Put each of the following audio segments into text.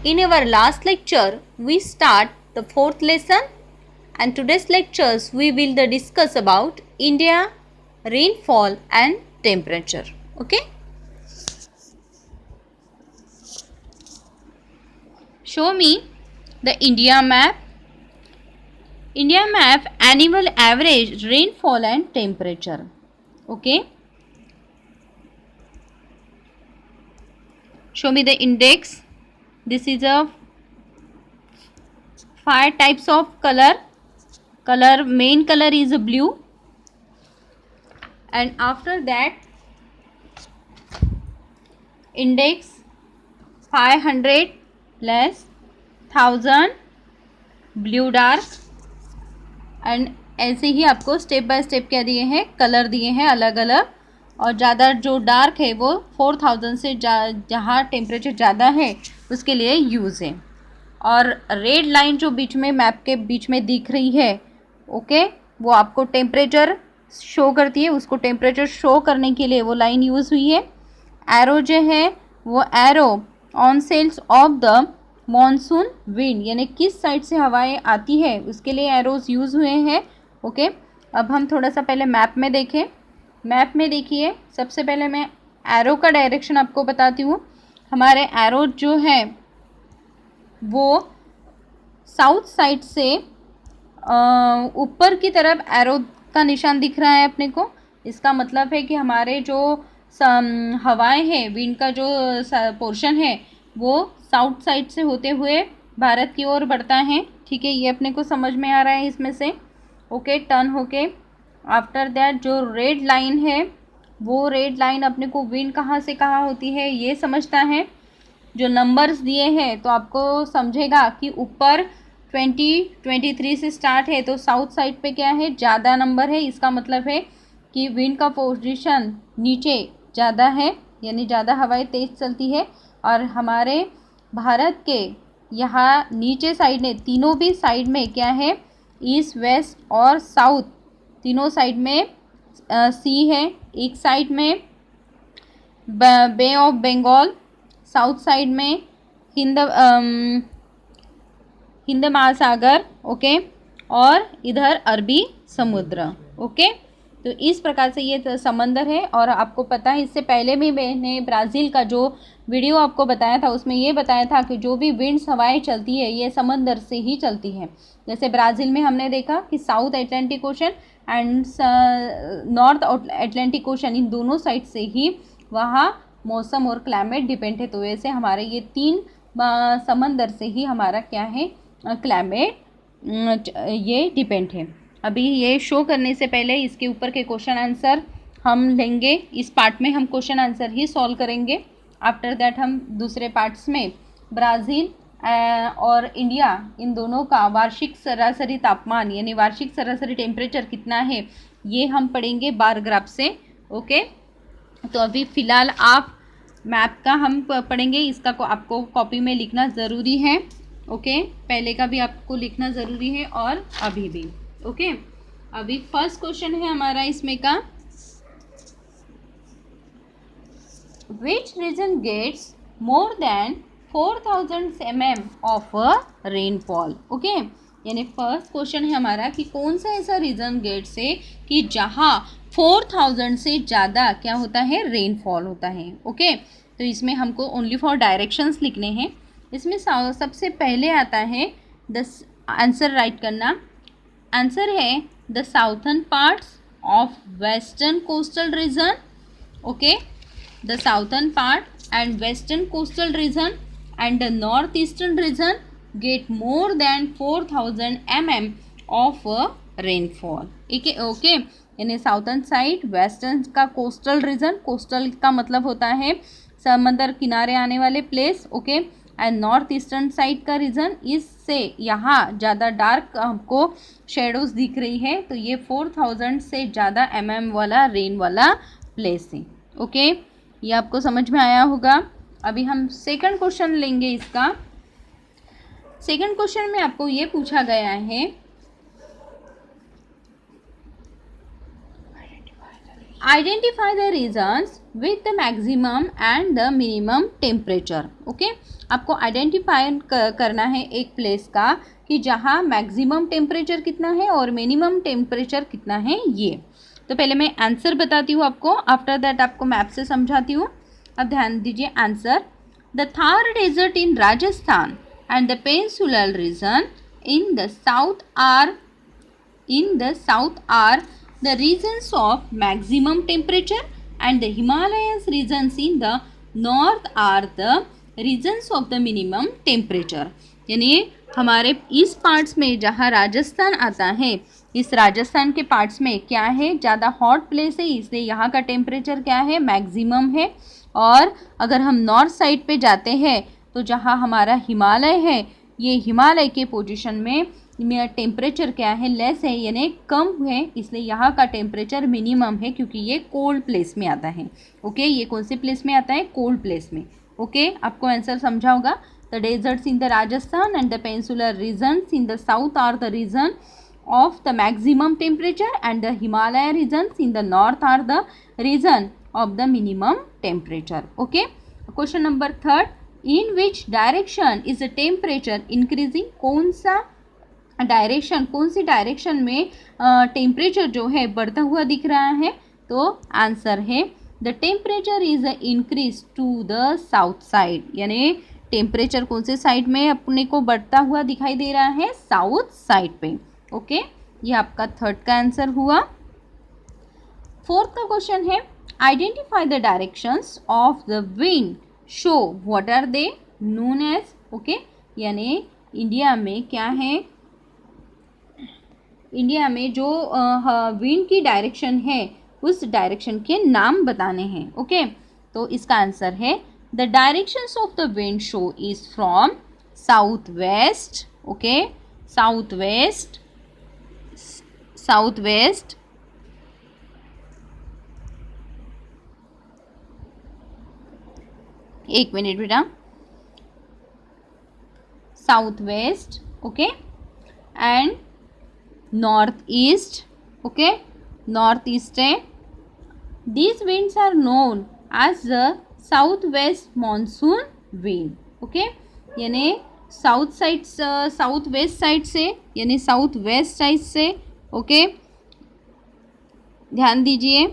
In our last lecture, we start the fourth lesson, and today's lectures we will discuss about India, rainfall and temperature. Okay. Show me the India map. India map annual average rainfall and temperature. Okay. Show me the index. This is a 5 types of color. Main color is blue, and after that index 500 plus 1000 blue dark, and ऐसे ही आपको step by step क्या दिए हैं, colour दिए हैं अलग अलग। और ज़्यादा जो डार्क है वो 4000 से जहाँ टेम्परेचर ज़्यादा है उसके लिए यूज़ है। और रेड लाइन जो बीच में मैप के बीच में दिख रही है, ओके, वो आपको टेम्परेचर शो करती है, उसको टेम्परेचर शो करने के लिए वो लाइन यूज़ हुई है। एरो जो है वो arrow on cells of the monsoon wind, यानी किस साइड से हवाएं आती है उसके लिए एरोज यूज़ हुए हैं। ओके, अब हम थोड़ा सा पहले मैप में देखें। मैप में देखिए, सबसे पहले मैं एरो का डायरेक्शन आपको बताती हूँ। हमारे एरो जो है वो साउथ साइड से ऊपर की तरफ एरो का निशान दिख रहा है अपने को। इसका मतलब है कि हमारे जो हवाएं हैं, विंड का जो पोर्शन है वो साउथ साइड से होते हुए भारत की ओर बढ़ता है। ठीक है, ये अपने को समझ में आ रहा है इसमें से। ओके, टर्न होके आफ्टर दैट जो रेड लाइन है वो रेड लाइन अपने को विंड कहाँ से कहाँ होती है ये समझता है। जो नंबर्स दिए हैं तो आपको समझेगा कि ऊपर 23 से स्टार्ट है तो साउथ साइड पे क्या है, ज़्यादा नंबर है। इसका मतलब है कि विंड का पोजीशन नीचे ज़्यादा है, यानी ज़्यादा हवाएं तेज़ चलती है। और हमारे भारत के यहाँ नीचे साइड में, तीनों भी साइड में क्या है, ईस्ट वेस्ट और साउथ तीनों साइड में सी है। एक साइड में बे ऑफ बंगाल, साउथ साइड में हिंद महासागर, ओके, और इधर अरबी समुद्र। ओके, तो इस प्रकार से ये समंदर है। और आपको पता है, इससे पहले भी मैंने ब्राज़ील का जो वीडियो आपको बताया था उसमें ये बताया था कि जो भी विंड्स हवाएं चलती है ये समंदर से ही चलती है। जैसे ब्राज़ील में हमने देखा कि south Atlantic ocean and north Atlantic ocean, इन दोनों साइड से ही वहाँ मौसम और क्लाइमेट डिपेंड है। तो वैसे हमारे ये तीन समंदर से ही हमारा क्या है, क्लाइमेट ये डिपेंड है। अभी ये शो करने से पहले इसके ऊपर के क्वेश्चन आंसर हम लेंगे। इस पार्ट में हम क्वेश्चन आंसर ही सॉल्व करेंगे। आफ्टर दैट हम दूसरे पार्ट्स में ब्राज़ील और इंडिया, इन दोनों का वार्षिक सरासरी तापमान यानी वार्षिक सरासरी टेम्परेचर कितना है ये हम पढ़ेंगे बार ग्राफ से। ओके, तो अभी फ़िलहाल आप मैप का हम पढ़ेंगे। इसका को आपको कॉपी में लिखना ज़रूरी है। ओके, पहले का भी आपको लिखना ज़रूरी है और अभी भी। ओके, अभी फर्स्ट क्वेश्चन है हमारा इसमें का, which region gets more than 4000 mm of rainfall. Okay, यानी फर्स्ट क्वेश्चन है हमारा कि कौन सा ऐसा रीजन गेट्स है कि जहाँ 4000 से ज़्यादा क्या होता है, रेनफॉल होता है। ओके, तो इसमें हमको ओनली फॉर डायरेक्शंस लिखने हैं। इसमें सबसे पहले आता है द आंसर राइट करना। आंसर है the southern parts of western coastal region. Okay, the southern part and western coastal region and the north eastern region get more than 4000 mm of rainfall. Okay, यानी southern side, western का coastal region, coastal का मतलब होता है समंदर किनारे आने वाले place. Okay, and north eastern side का रीजन, इससे यहाँ ज़्यादा डार्क हमको शेडोज दिख रही है, तो ये 4000 से ज़्यादा mm वाला रेन वाला प्लेस है। ओके, ये आपको समझ में आया होगा। अभी हम सेकंड क्वेश्चन लेंगे इसका। सेकंड क्वेश्चन में आपको ये पूछा गया है, identify the regions with the maximum and the minimum temperature. Okay, आपको आइडेंटिफाई करना है एक प्लेस का कि जहाँ मैक्सिमम टेम्परेचर कितना है और मिनिमम टेम्परेचर कितना है ये। तो पहले मैं आंसर बताती हूँ आपको, आफ्टर दैट आपको मैप से समझाती हूँ। अब ध्यान दीजिए answer. The Thar desert in Rajasthan and the peninsular region in the south are the regions of maximum temperature, and the Himalayas regions in the north are the regions of the minimum temperature। यानी हमारे इस parts में जहाँ राजस्थान आता है, इस राजस्थान के parts में क्या है, ज़्यादा हॉट प्लेस है, इसलिए यहाँ का टेम्परेचर क्या है, मैक्सिमम है। और अगर हम नॉर्थ साइड पे जाते हैं तो जहाँ हमारा हिमालय है, ये हिमालय के पोजीशन में टेम्परेचर क्या है, लेस है, यानी कम है, इसलिए यहाँ का टेम्परेचर मिनिमम है क्योंकि ये कोल्ड प्लेस में आता है। ओके, ये कौन से प्लेस में आता है, कोल्ड प्लेस में। ओके, आपको आंसर समझा होगा। The deserts in the Rajasthan and the peninsular regions in the south are the region of the maximum temperature, and the Himalaya regions in the north are the region of the minimum temperature। Okay, question number 3, in which direction is the temperature increasing? कौन सा direction, कौन सी direction में temperature जो है बढ़ता हुआ दिख रहा है? तो आंसर है the temperature is increase to the south side, यानी टेम्परेचर कौन से साइड में अपने को बढ़ता हुआ दिखाई दे रहा है, साउथ साइड पे। ओके, ये आपका थर्ड का आंसर हुआ। फोर्थ का क्वेश्चन है identify the directions of the wind show what are they known as. Okay, यानी इंडिया में क्या है, इंडिया में जो विंड की डायरेक्शन है उस डायरेक्शन के नाम बताने हैं। ओके, तो इसका आंसर है the directions of the wind show is from south west. Okay, south west, south west, एक मिनट बेटा, south west, okay, and north east. Okay, north east है। These winds are known as the south west monsoon wind. Okay, यानी south side, south west side से, यानी south west side से। Okay, ध्यान दीजिए।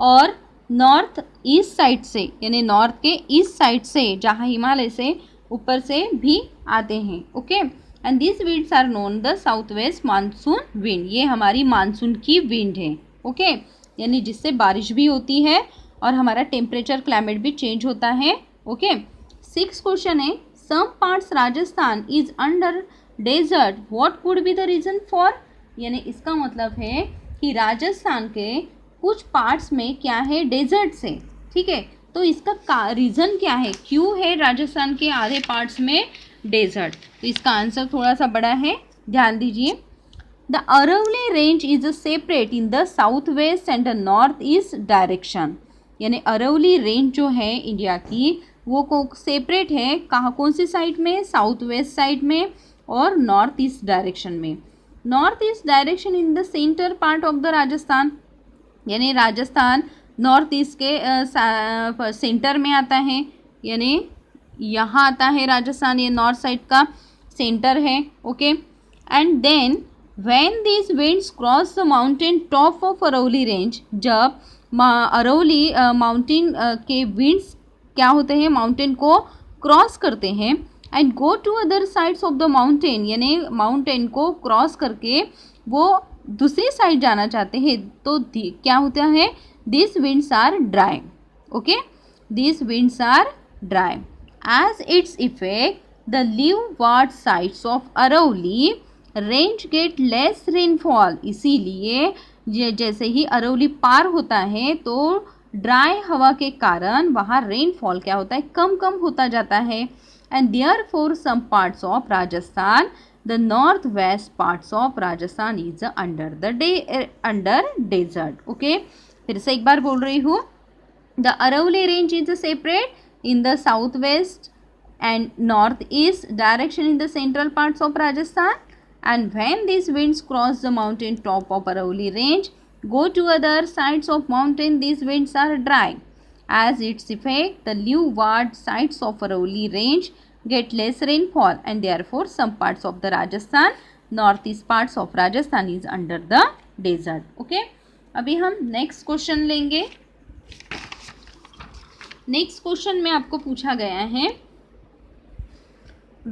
और नॉर्थ ईस्ट साइड से, यानी नॉर्थ के ईस्ट साइड से, जहाँ हिमालय से ऊपर से भी आते हैं। Okay, and this winds are known the south west monsoon wind. ये हमारी मानसून की विंड है। ओके, यानी जिससे बारिश भी होती है और हमारा टेम्परेचर क्लाइमेट भी चेंज होता है। ओके, 6 क्वेश्चन है some parts Rajasthan is under desert, what could be the reason for. यानी इसका मतलब है कि राजस्थान के कुछ पार्ट्स में क्या है, डेजर्ट से। ठीक है, तो इसका रीज़न क्या है, क्यों है राजस्थान के आधे पार्ट्स में डेजर्ट? तो इसका आंसर थोड़ा सा बड़ा है, ध्यान दीजिए। The Aravalli range is separate in the south west and the north east direction. यानी अरावली रेंज जो है इंडिया की वो सेपरेट है कहाँ, कौन सी साइड में, साउथ वेस्ट साइड में और नॉर्थ ईस्ट डायरेक्शन में। North east direction in the centre part of the Rajasthan, यानी राजस्थान नॉर्थ ईस्ट के सेंटर में आता है, यानी यहाँ आता है राजस्थान, ये नॉर्थ साइड का सेंटर है। Okay, and then when these winds cross the mountain top of Aravalli range, जब अरावली माउंटेन के विंड्स क्या होते हैं, माउंटेन को क्रॉस करते हैं, and go to other sides of the mountain, यानी माउंटेन को क्रॉस करके वो दूसरी साइड जाना चाहते हैं, तो क्या होता है, this winds are dry. Okay, this winds are dry as it's effect the leeward sides of Aravalli range get less rainfall. इसीलिए जैसे ही अरावली पार होता है तो ड्राई हवा के कारण वहाँ रेनफॉल क्या होता है, कम कम होता जाता है। And therefore some parts of Rajasthan, the north west parts of Rajasthan is under desert. Okay, फिर से एक बार बोल रही हूँ, the Aravalli range is separate in the south west and northeast direction in the central parts of Rajasthan, and when these winds cross the mountain top of Arauli range, go to other sides of mountain, these winds are dry. As its effect, the leeward sides of Arauli range get less rainfall and therefore some parts of the Rajasthan, northeast parts of Rajasthan is under the desert. Okay, अभी हम next question लेंगे. Next question में आपको पूछा गया है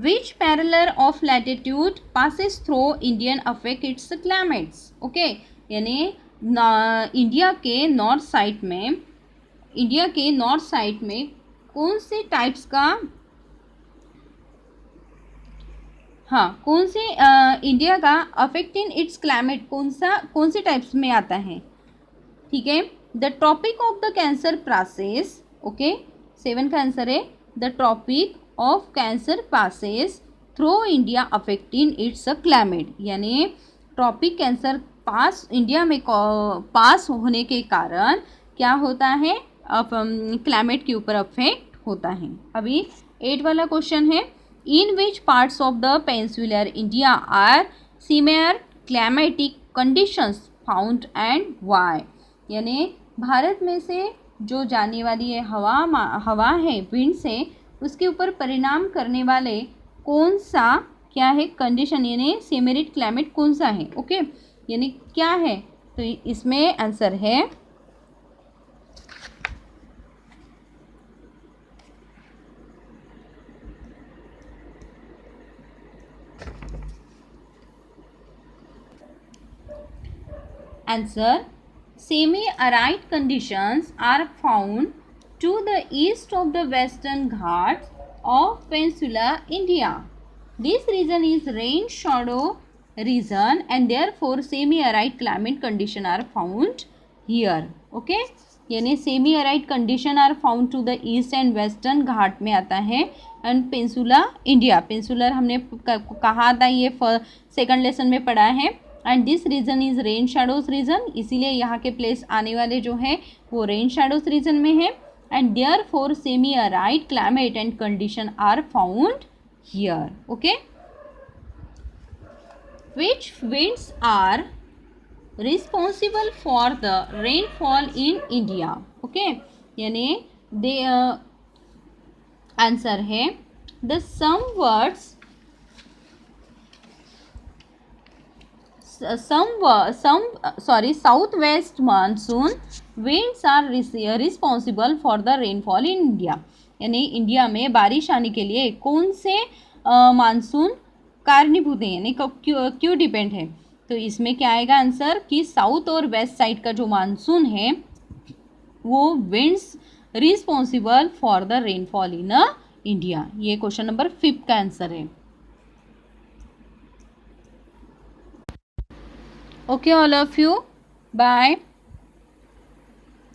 which parallel of latitude passes through Indian affect its climates. Okay, यानी India के नॉर्थ साइड में कौन से टाइप्स का, कौन से इंडिया का अफेक्टिंग इट्स क्लाइमेट कौन से टाइप्स में आता है. ठीक है, the tropic of the cancer passes. Okay, 7 का आंसर है the tropic of cancer passes through India affecting its climate. यानी ट्रॉपिक कैंसर पास इंडिया में पास होने के कारण क्या होता है, क्लाइमेट के ऊपर अफेक्ट होता है. अभी 8 वाला क्वेश्चन है in which parts of the peninsular India are similar climatic conditions found and why. यानी भारत में से जो जाने वाली है हवा है, विंड से, उसके ऊपर परिणाम करने वाले कौन सा क्या है कंडीशन, यानी सिमिलर क्लाइमेट कौन सा है. ओके, यानी क्या है, तो इसमें आंसर है answer semi-arid conditions are found to the east of the western Ghats of Peninsular India. This region is rain shadow region and therefore semi-arid climate condition are found here. Okay, यानी semi-arid condition are found to the east and western घाट में आता है. And पेंसुला India, पेंसुलर हमने कहा था, ये second lesson में पढ़ा है. And this region is rain shadows region, इसीलिए यहाँ के प्लेस आने वाले जो है वो रेन शैडोज रीजन में है. And therefore semi arid climate and condition are found here. Okay, which winds are responsible for the rainfall in India. Okay, यानी दे आंसर है the south west monsoon winds are responsible for the rainfall in India. यानी India में बारिश आने के लिए कौन से मानसून कारणीभूत है, यानी क्यों डिपेंड है. तो इसमें क्या आएगा आंसर कि साउथ और वेस्ट साइड का जो मानसून है वो winds responsible for the rainfall in India. ये क्वेश्चन नंबर 5 का आंसर है. Okay, all of you, bye.